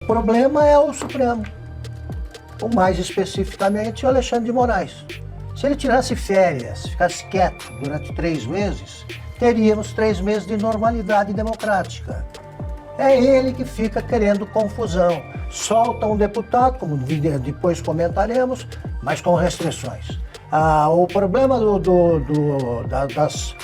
problema é o Supremo, ou mais especificamente o Alexandre de Moraes. Se ele tirasse férias, ficasse quieto durante 3 meses, teríamos 3 meses de normalidade democrática. É ele que fica querendo confusão. Solta um deputado, como depois comentaremos, mas com restrições. O problema das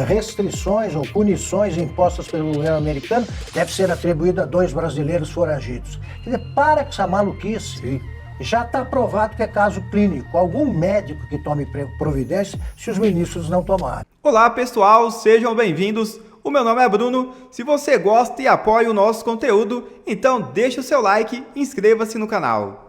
restrições ou punições impostas pelo governo americano deve ser atribuído a 2 brasileiros foragidos. Quer dizer, para com essa maluquice. Sim. Já está provado que é caso clínico. Algum médico que tome providência se os ministros não tomarem. Olá pessoal, sejam bem-vindos. O meu nome é Bruno. Se você gosta e apoia o nosso conteúdo, então deixe o seu like e inscreva-se no canal.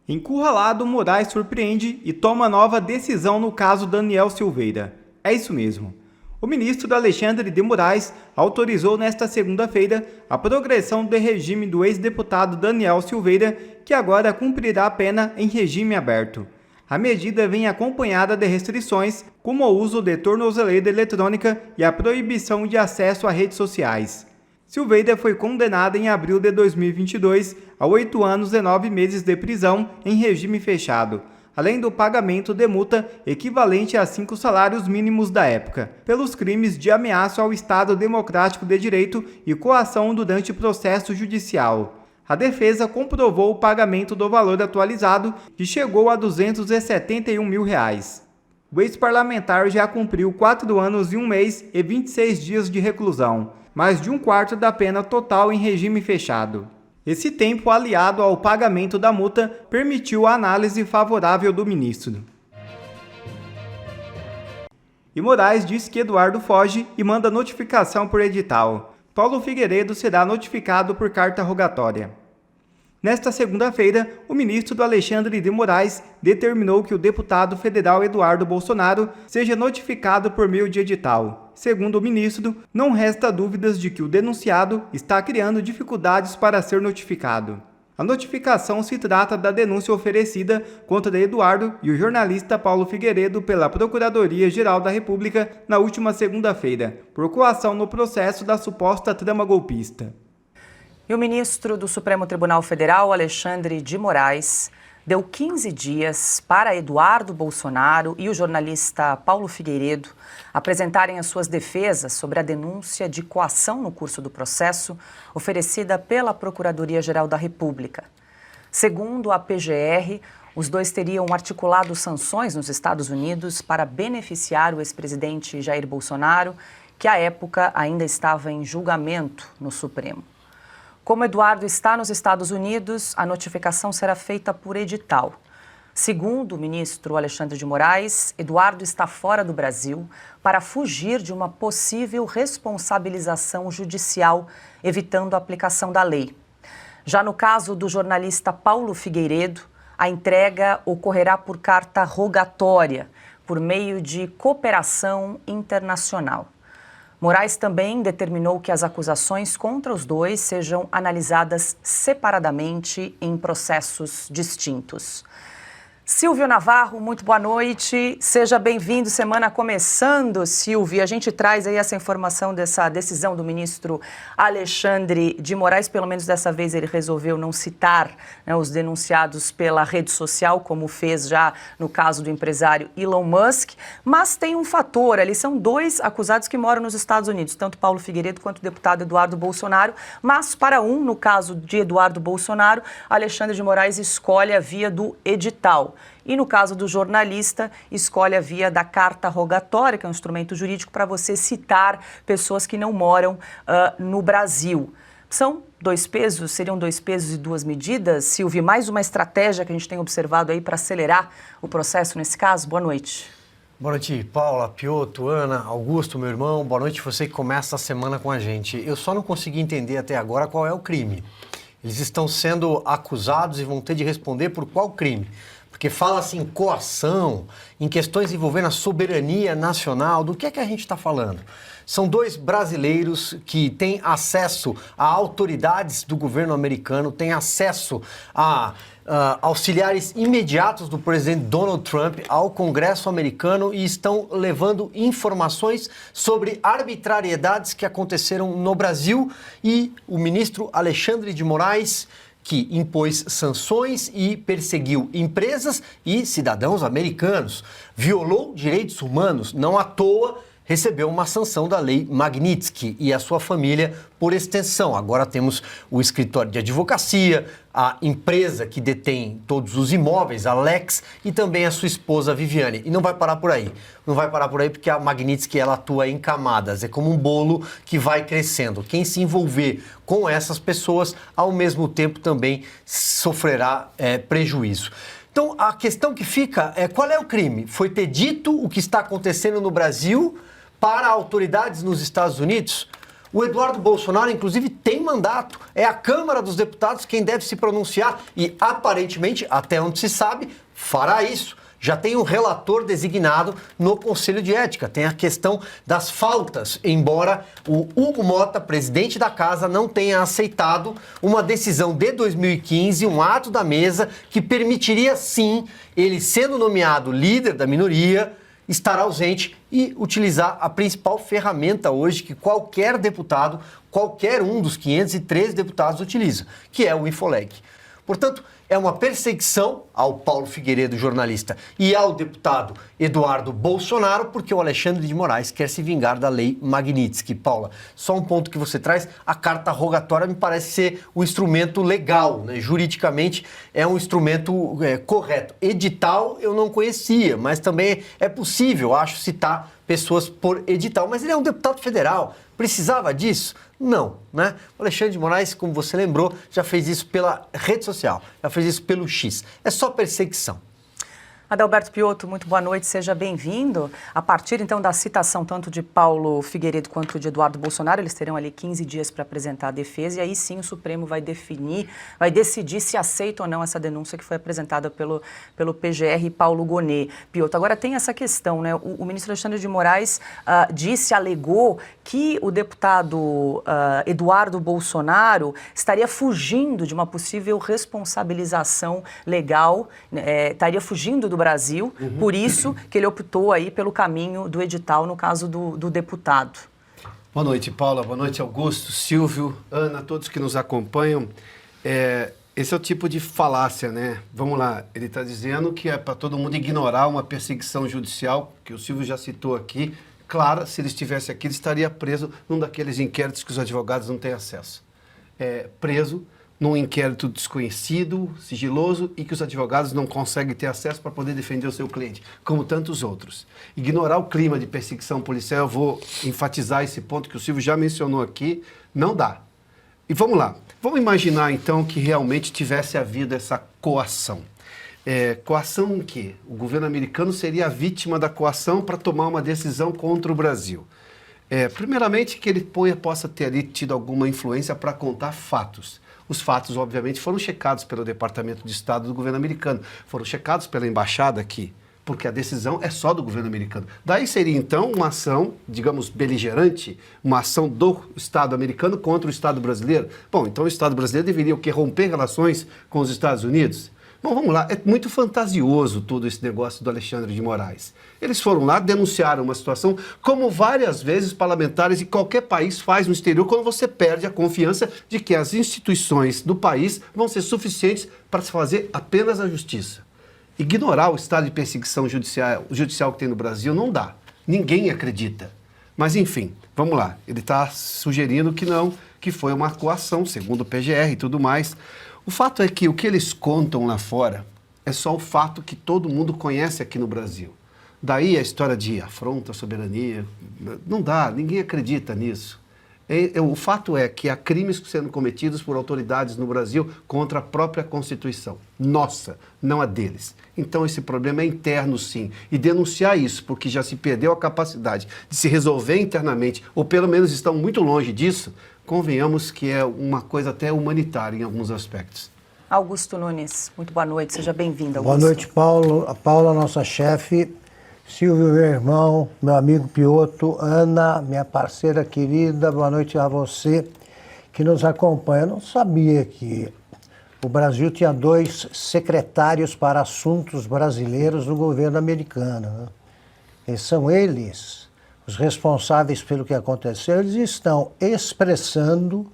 Encurralado, Moraes surpreende e toma nova decisão no caso Daniel Silveira. É isso mesmo. O ministro Alexandre de Moraes autorizou nesta segunda-feira a progressão do regime do ex-deputado Daniel Silveira, que agora cumprirá a pena em regime aberto. A medida vem acompanhada de restrições, como o uso de tornozeleira eletrônica e a proibição de acesso a redes sociais. Silveira foi condenada em abril de 2022 a 8 anos e 9 meses de prisão em regime fechado, além do pagamento de multa equivalente a 5 salários mínimos da época, pelos crimes de ameaça ao Estado Democrático de Direito e coação durante processo judicial. A defesa comprovou o pagamento do valor atualizado, que chegou a R$ 271 mil. O ex-parlamentar já cumpriu 4 anos e 1 mês e 26 dias de reclusão, mais de 1/4 da pena total em regime fechado. Esse tempo, aliado ao pagamento da multa, permitiu a análise favorável do ministro. E Moraes diz que Eduardo foge e manda notificação por edital. Paulo Figueiredo será notificado por carta rogatória. Nesta segunda-feira, o ministro Alexandre de Moraes determinou que o deputado federal Eduardo Bolsonaro seja notificado por meio de edital. Segundo o ministro, não resta dúvidas de que o denunciado está criando dificuldades para ser notificado. A notificação se trata da denúncia oferecida contra Eduardo e o jornalista Paulo Figueiredo pela Procuradoria-Geral da República na última segunda-feira, por coação no processo da suposta trama golpista. E o ministro do Supremo Tribunal Federal, Alexandre de Moraes, deu 15 dias para Eduardo Bolsonaro e o jornalista Paulo Figueiredo apresentarem as suas defesas sobre a denúncia de coação no curso do processo oferecida pela Procuradoria-Geral da República. Segundo a PGR, os dois teriam articulado sanções nos Estados Unidos para beneficiar o ex-presidente Jair Bolsonaro, que à época ainda estava em julgamento no Supremo. Como Eduardo está nos Estados Unidos, a notificação será feita por edital. Segundo o ministro Alexandre de Moraes, Eduardo está fora do Brasil para fugir de uma possível responsabilização judicial, evitando a aplicação da lei. Já no caso do jornalista Paulo Figueiredo, a entrega ocorrerá por carta rogatória, por meio de cooperação internacional. Moraes também determinou que as acusações contra os dois sejam analisadas separadamente em processos distintos. Silvio Navarro, muito boa noite. Seja bem-vindo. Semana começando, Silvio. A gente traz aí essa informação dessa decisão do ministro Alexandre de Moraes. Pelo menos dessa vez ele resolveu não citar, né, os denunciados pela rede social, como fez já no caso do empresário Elon Musk. Mas tem um fator, ali são 2 acusados que moram nos Estados Unidos, tanto Paulo Figueiredo quanto o deputado Eduardo Bolsonaro. Mas para no caso de Eduardo Bolsonaro, Alexandre de Moraes escolhe a via do edital. E no caso do jornalista, escolhe a via da carta rogatória, que é um instrumento jurídico para você citar pessoas que não moram no Brasil. São 2 pesos, seriam 2 pesos e 2 medidas? Silvio, mais uma estratégia que a gente tem observado aí para acelerar o processo nesse caso? Boa noite. Boa noite, Paula, Pioto, Ana, Augusto, meu irmão. Boa noite, você que começa a semana com a gente. Eu só não consegui entender até agora qual é o crime. Eles estão sendo acusados e vão ter de responder por qual crime? Porque fala-se em coação, em questões envolvendo a soberania nacional. Do que é que a gente está falando? São 2 brasileiros que têm acesso a autoridades do governo americano, têm acesso a auxiliares imediatos do presidente Donald Trump ao Congresso americano e estão levando informações sobre arbitrariedades que aconteceram no Brasil, e o ministro Alexandre de Moraes, que impôs sanções e perseguiu empresas e cidadãos americanos, violou direitos humanos, não à toa recebeu uma sanção da lei Magnitsky e a sua família por extensão. Agora temos o escritório de advocacia, a empresa que detém todos os imóveis, a Lex, e também a sua esposa Viviane. E não vai parar por aí. Não vai parar por aí porque a Magnitsky ela atua em camadas. É como um bolo que vai crescendo. Quem se envolver com essas pessoas, ao mesmo tempo também sofrerá prejuízo. Então, a questão que fica é qual é o crime? Foi ter dito o que está acontecendo no Brasil para autoridades nos Estados Unidos? O Eduardo Bolsonaro, inclusive, tem mandato. É a Câmara dos Deputados quem deve se pronunciar e, aparentemente, até onde se sabe, fará isso. Já tem um relator designado no Conselho de Ética. Tem a questão das faltas, embora o Hugo Mota, presidente da casa, não tenha aceitado uma decisão de 2015, um ato da mesa, que permitiria, sim, ele sendo nomeado líder da minoria, estar ausente e utilizar a principal ferramenta hoje que qualquer deputado, qualquer um dos 513 deputados utiliza, que é o Infoleg. Portanto, é uma perseguição ao Paulo Figueiredo, jornalista, e ao deputado Eduardo Bolsonaro, porque o Alexandre de Moraes quer se vingar da lei Magnitsky. Paula, só um ponto que você traz, a carta rogatória me parece ser o instrumento legal, né? Juridicamente é um instrumento correto. Edital eu não conhecia, mas também é possível, acho, citar pessoas por edital. Mas ele é um deputado federal, precisava disso? Não, né? O Alexandre de Moraes, como você lembrou, já fez isso pela rede social, já fez isso pelo X. É só perseguição. Adalberto Piotto, muito boa noite, seja bem-vindo. A partir, então, da citação tanto de Paulo Figueiredo quanto de Eduardo Bolsonaro, eles terão ali 15 dias para apresentar a defesa e aí sim o Supremo vai decidir se aceita ou não essa denúncia que foi apresentada pelo PGR e Paulo Gonet. Piotto, agora tem essa questão, né? O ministro Alexandre de Moraes alegou que o deputado Eduardo Bolsonaro estaria fugindo de uma possível responsabilização legal, estaria fugindo do Brasil, por isso que ele optou aí pelo caminho do edital no caso do deputado. Boa noite, Paula. Boa noite, Augusto, Silvio, Ana, todos que nos acompanham. Esse é o tipo de falácia, né? Vamos lá, ele está dizendo que é para todo mundo ignorar uma perseguição judicial, que o Silvio já citou aqui. Claro, se ele estivesse aqui, ele estaria preso num daqueles inquéritos que os advogados não têm acesso. Preso num inquérito desconhecido, sigiloso, e que os advogados não conseguem ter acesso para poder defender o seu cliente, como tantos outros. Ignorar o clima de perseguição policial, eu vou enfatizar esse ponto que o Silvio já mencionou aqui, não dá. E vamos lá, vamos imaginar então que realmente tivesse havido essa coação. Coação em quê? O governo americano seria a vítima da coação para tomar uma decisão contra o Brasil. Primeiramente, que ele possa ter ali tido alguma influência para contar fatos. Os fatos, obviamente, foram checados pelo Departamento de Estado do governo americano, foram checados pela embaixada aqui, porque a decisão é só do governo americano. Daí seria, então, uma ação, digamos, beligerante, uma ação do Estado americano contra o Estado brasileiro. Bom, então o Estado brasileiro deveria o quê? Romper relações com os Estados Unidos? Bom, vamos lá, é muito fantasioso todo esse negócio do Alexandre de Moraes. Eles foram lá, denunciaram uma situação, como várias vezes parlamentares em qualquer país faz no exterior, quando você perde a confiança de que as instituições do país vão ser suficientes para se fazer apenas a justiça. Ignorar o estado de perseguição judicial que tem no Brasil não dá. Ninguém acredita. Mas, enfim, vamos lá. Ele está sugerindo que não, que foi uma coação, segundo o PGR e tudo mais. O fato é que o que eles contam lá fora é só o fato que todo mundo conhece aqui no Brasil. Daí a história de afronta à soberania, não dá, ninguém acredita nisso. O fato é que há crimes sendo cometidos por autoridades no Brasil contra a própria Constituição. Nossa, não a deles. Então esse problema é interno, sim. E denunciar isso, porque já se perdeu a capacidade de se resolver internamente, ou pelo menos estão muito longe disso, convenhamos que é uma coisa até humanitária em alguns aspectos. Augusto Nunes, muito boa noite, seja bem-vindo, Augusto. Boa noite, Paulo. A Paula, nossa chefe, Silvio, meu irmão, meu amigo Piotto, Ana, minha parceira querida, boa noite a você que nos acompanha. Eu não sabia que o Brasil tinha 2 secretários para assuntos brasileiros no governo americano, né? E são eles os responsáveis pelo que aconteceu. Eles estão expressando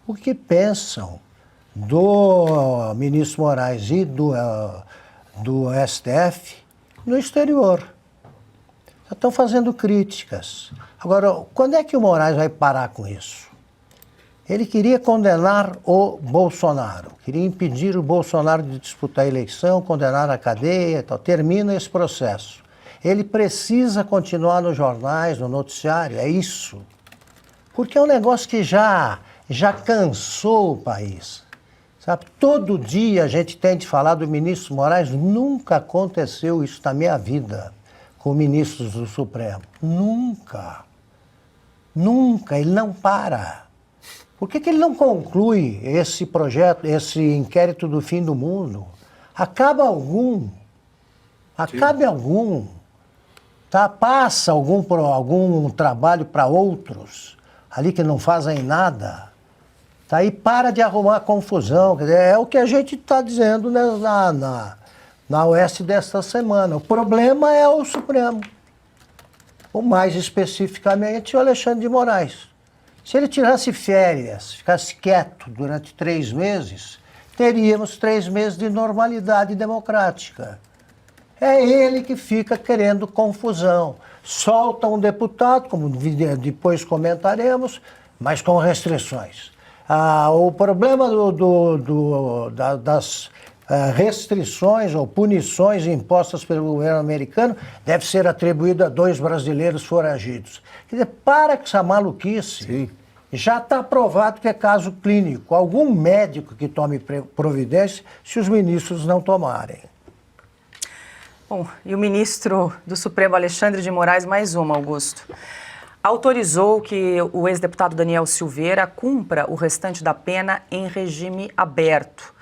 o que pensam do ministro Moraes e do STF no exterior. Já estão fazendo críticas. Agora, quando é que o Moraes vai parar com isso? Ele queria condenar o Bolsonaro, queria impedir o Bolsonaro de disputar a eleição, condenar a cadeia e tal. Termina esse processo. Ele precisa continuar nos jornais, no noticiário, é isso. Porque é um negócio que já cansou o país. Sabe? Todo dia a gente tem de falar do ministro Moraes, nunca aconteceu isso na minha vida com ministros do Supremo. Nunca. Nunca, ele não para. Por que ele não conclui esse projeto, esse inquérito do fim do mundo? Acabe algum. Tá? Passa algum trabalho para outros, ali que não fazem nada. Tá? E para de arrumar confusão. Quer dizer, é o que a gente está dizendo, né, na Oeste desta semana. O problema é o Supremo. Ou mais especificamente o Alexandre de Moraes. Se ele tirasse férias, ficasse quieto durante 3 meses, teríamos 3 meses de normalidade democrática. É ele que fica querendo confusão. Solta um deputado, como depois comentaremos, mas com restrições. O problema das restrições ou punições impostas pelo governo americano deve ser atribuído a 2 brasileiros foragidos. Quer dizer, para com essa maluquice. Sim. Já está provado que é caso clínico. Algum médico que tome providência se os ministros não tomarem. Bom, e o ministro do Supremo, Alexandre de Moraes, mais uma, Augusto, autorizou que o ex-deputado Daniel Silveira cumpra o restante da pena em regime aberto.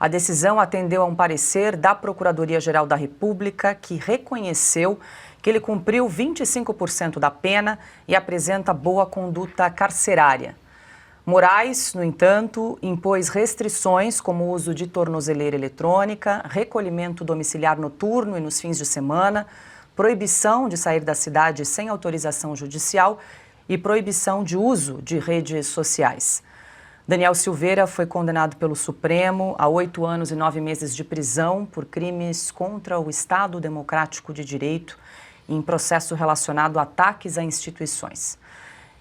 A decisão atendeu a um parecer da Procuradoria-Geral da República, que reconheceu que ele cumpriu 25% da pena e apresenta boa conduta carcerária. Moraes, no entanto, impôs restrições como o uso de tornozeleira eletrônica, recolhimento domiciliar noturno e nos fins de semana, proibição de sair da cidade sem autorização judicial e proibição de uso de redes sociais. Daniel Silveira foi condenado pelo Supremo a 8 anos e 9 meses de prisão por crimes contra o Estado Democrático de Direito em processo relacionado a ataques a instituições.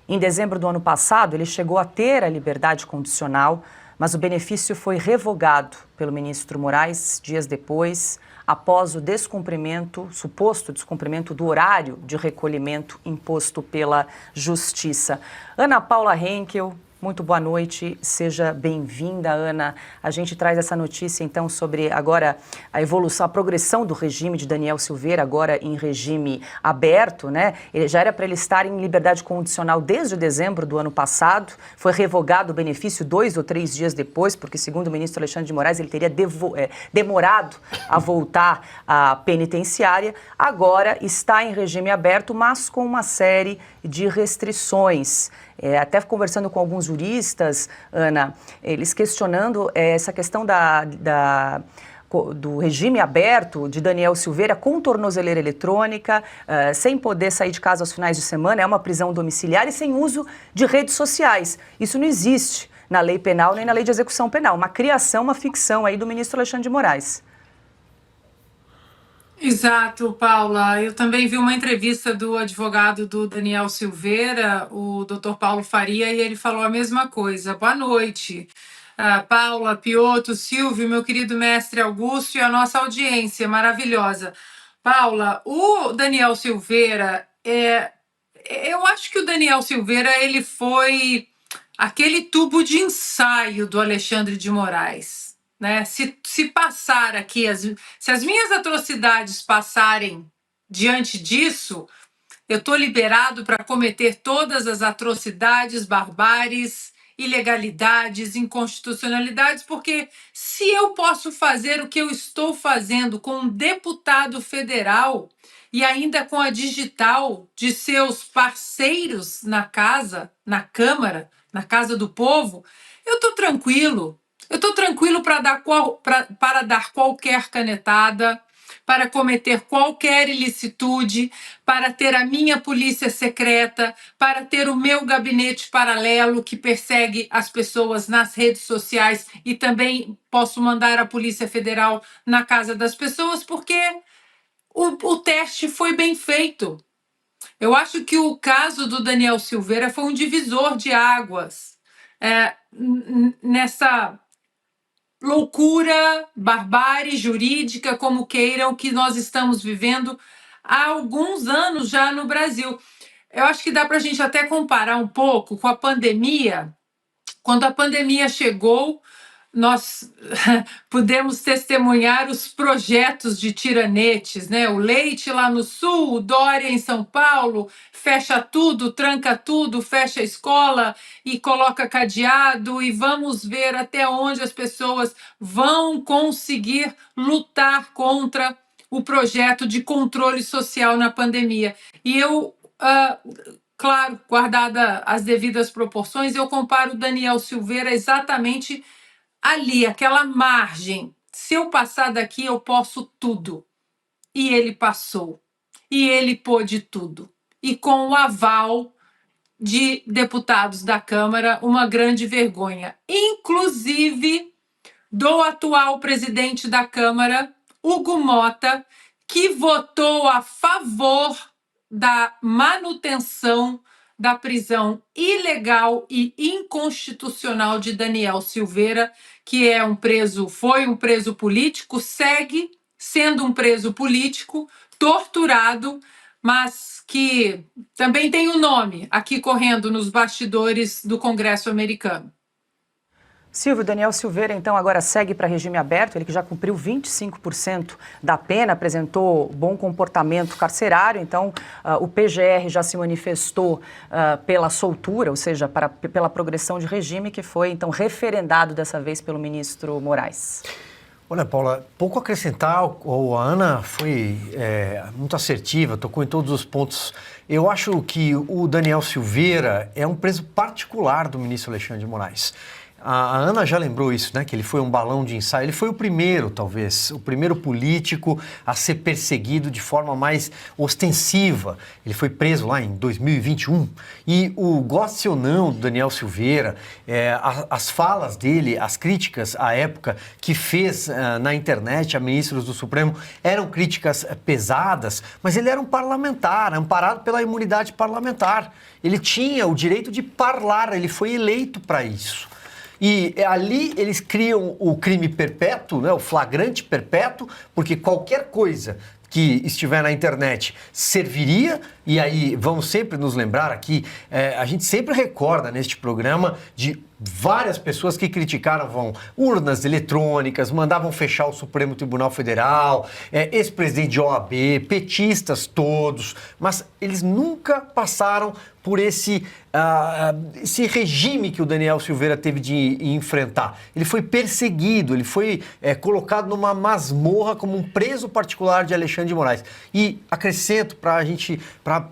Em dezembro do ano passado, ele chegou a ter a liberdade condicional, mas o benefício foi revogado pelo ministro Moraes dias depois, após o suposto descumprimento do horário de recolhimento imposto pela Justiça. Ana Paula Henkel, muito boa noite, seja bem-vinda, Ana. A gente traz essa notícia, então, sobre agora a evolução, a progressão do regime de Daniel Silveira, agora em regime aberto, né? Ele já era para ele estar em liberdade condicional desde dezembro do ano passado, foi revogado o benefício 2 ou 3 dias depois, porque, segundo o ministro Alexandre de Moraes, ele teria demorado a voltar à penitenciária. Agora está em regime aberto, mas com uma série de restrições. Até conversando com alguns juristas, Ana, eles questionando essa questão do regime aberto de Daniel Silveira com tornozeleira eletrônica, sem poder sair de casa aos finais de semana, é uma prisão domiciliar e sem uso de redes sociais. Isso não existe na lei penal nem na lei de execução penal. Uma criação, uma ficção aí do ministro Alexandre de Moraes. Exato, Paula. Eu também vi uma entrevista do advogado do Daniel Silveira, o Dr. Paulo Faria, e ele falou a mesma coisa. Boa noite, Paula, Piotr, Silvio, meu querido mestre Augusto e a nossa audiência maravilhosa. Paula, o Daniel Silveira, eu acho que o Daniel Silveira ele foi aquele tubo de ensaio do Alexandre de Moraes. Né? Se passar aqui, se as minhas atrocidades passarem diante disso, eu estou liberado para cometer todas as atrocidades, barbáries, ilegalidades, inconstitucionalidades, porque se eu posso fazer o que eu estou fazendo com um deputado federal e ainda com a digital de seus parceiros na casa, na Câmara, na Casa do Povo, eu estou tranquilo. Eu estou tranquilo para dar qualquer canetada, para cometer qualquer ilicitude, para ter a minha polícia secreta, para ter o meu gabinete paralelo que persegue as pessoas nas redes sociais e também posso mandar a Polícia Federal na casa das pessoas, porque o teste foi bem feito. Eu acho que o caso do Daniel Silveira foi um divisor de águas nessa loucura, barbárie jurídica, como queiram, que nós estamos vivendo há alguns anos já no Brasil. Eu acho que dá para a gente até comparar um pouco com a pandemia. Quando a pandemia chegou, nós pudemos testemunhar os projetos de tiranetes, né? O Leite lá no Sul, o Dória em São Paulo, fecha tudo, tranca tudo, fecha a escola e coloca cadeado, e vamos ver até onde as pessoas vão conseguir lutar contra o projeto de controle social na pandemia. E eu, claro, guardada as devidas proporções, eu comparo o Daniel Silveira exatamente ali, aquela margem. Se eu passar daqui, eu posso tudo. E ele passou. E ele pôde tudo. E com o aval de deputados da Câmara, uma grande vergonha. Inclusive do atual presidente da Câmara, Hugo Mota, que votou a favor da manutenção da prisão ilegal e inconstitucional de Daniel Silveira, que foi um preso político, segue sendo um preso político, torturado, mas que também tem um nome aqui correndo nos bastidores do Congresso americano. Silvio, Daniel Silveira, então, agora segue para regime aberto, ele que já cumpriu 25% da pena, apresentou bom comportamento carcerário, então o PGR já se manifestou pela soltura, ou seja, pela progressão de regime, que foi, então, referendado dessa vez pelo ministro Moraes. Olha, Paula, pouco a acrescentar, a Ana foi muito assertiva, tocou em todos os pontos. Eu acho que o Daniel Silveira é um preso particular do ministro Alexandre de Moraes. A Ana já lembrou isso, né? Que ele foi um balão de ensaio. Ele foi o primeiro, talvez, o primeiro político a ser perseguido de forma mais ostensiva. Ele foi preso lá em 2021. E o goste ou não do Daniel Silveira, as falas dele, as críticas à época que fez na internet a ministros do Supremo eram críticas pesadas, mas ele era um parlamentar, amparado pela imunidade parlamentar. Ele tinha o direito de parlar, ele foi eleito para isso. E ali eles criam o crime perpétuo, né, o flagrante perpétuo, porque qualquer coisa que estiver na internet serviria, e aí vamos sempre nos lembrar aqui, a gente sempre recorda neste programa de várias pessoas que criticavam urnas eletrônicas, mandavam fechar o Supremo Tribunal Federal, ex-presidente de OAB, petistas todos, mas eles nunca passaram por esse regime que o Daniel Silveira teve de enfrentar. Ele foi perseguido, ele foi colocado numa masmorra como um preso particular de Alexandre de Moraes. E acrescento para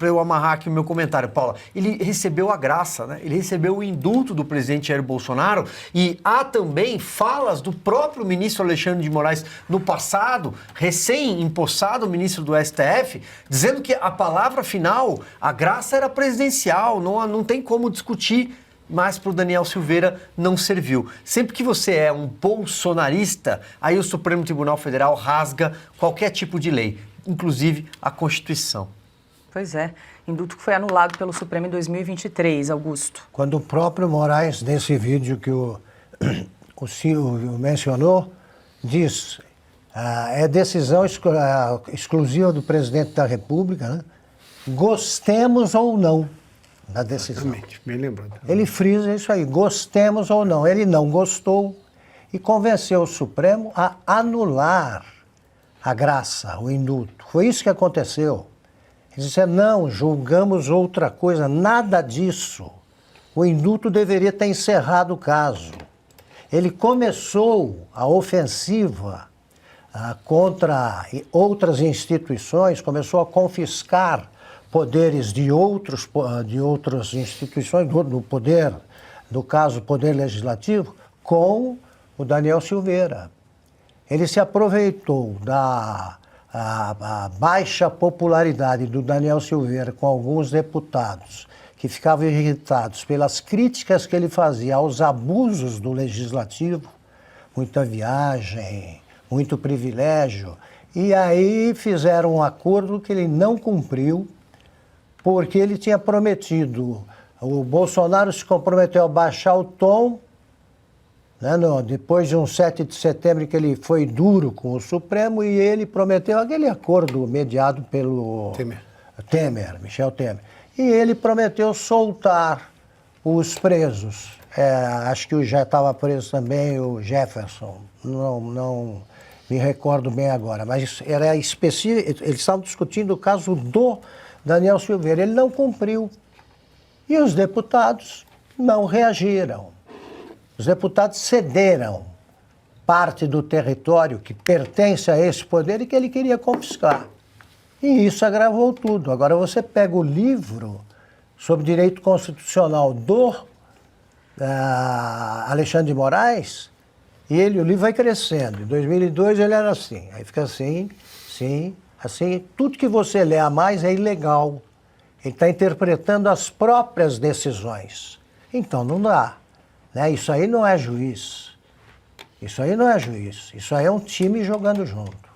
eu amarrar aqui o meu comentário, Paula, ele recebeu a graça, né? Ele recebeu o indulto do presidente Jair Bolsonaro, e há também falas do próprio ministro Alexandre de Moraes no passado, recém-empossado ministro do STF, dizendo que a palavra final, a graça era presidencial, não tem como discutir, mas para o Daniel Silveira não serviu. Sempre que você é um bolsonarista, aí o Supremo Tribunal Federal rasga qualquer tipo de lei, inclusive a Constituição. Pois é, indulto que foi anulado pelo Supremo em 2023, Augusto. Quando o próprio Moraes, nesse vídeo que o Silvio mencionou, diz é decisão exclusiva do presidente da República, né? Gostemos ou não da decisão. Exatamente, bem lembrado. Ele frisa isso aí, gostemos ou não. Ele não gostou e convenceu o Supremo a anular a graça, o indulto. Foi isso que aconteceu. Eles disseram, não, julgamos outra coisa, nada disso. O indulto deveria ter encerrado o caso. Ele começou a ofensiva contra outras instituições, começou a confiscar poderes de outras instituições, no caso, o Poder Legislativo, com o Daniel Silveira. Ele se aproveitou da a baixa popularidade do Daniel Silveira com alguns deputados que ficavam irritados pelas críticas que ele fazia aos abusos do legislativo, muita viagem, muito privilégio, e aí fizeram um acordo que ele não cumpriu, porque ele tinha prometido, o Bolsonaro se comprometeu a baixar o tom, né, depois de um 7 de setembro que ele foi duro com o Supremo, e ele prometeu aquele acordo mediado pelo Michel Temer. E ele prometeu soltar os presos. Acho que já estava preso também o Jefferson, não me recordo bem agora, mas era específico, eles estavam discutindo o caso do Daniel Silveira. Ele não cumpriu. E os deputados não reagiram. Os deputados cederam parte do território que pertence a esse poder e que ele queria confiscar. E isso agravou tudo. Agora você pega o livro sobre direito constitucional do Alexandre de Moraes e o livro vai crescendo. Em 2002 ele era assim, aí fica assim, assim. Tudo que você lê a mais é ilegal. Ele está interpretando as próprias decisões. Então não dá. Né? Isso aí não é juiz. Isso aí não é juiz. Isso aí é um time jogando junto.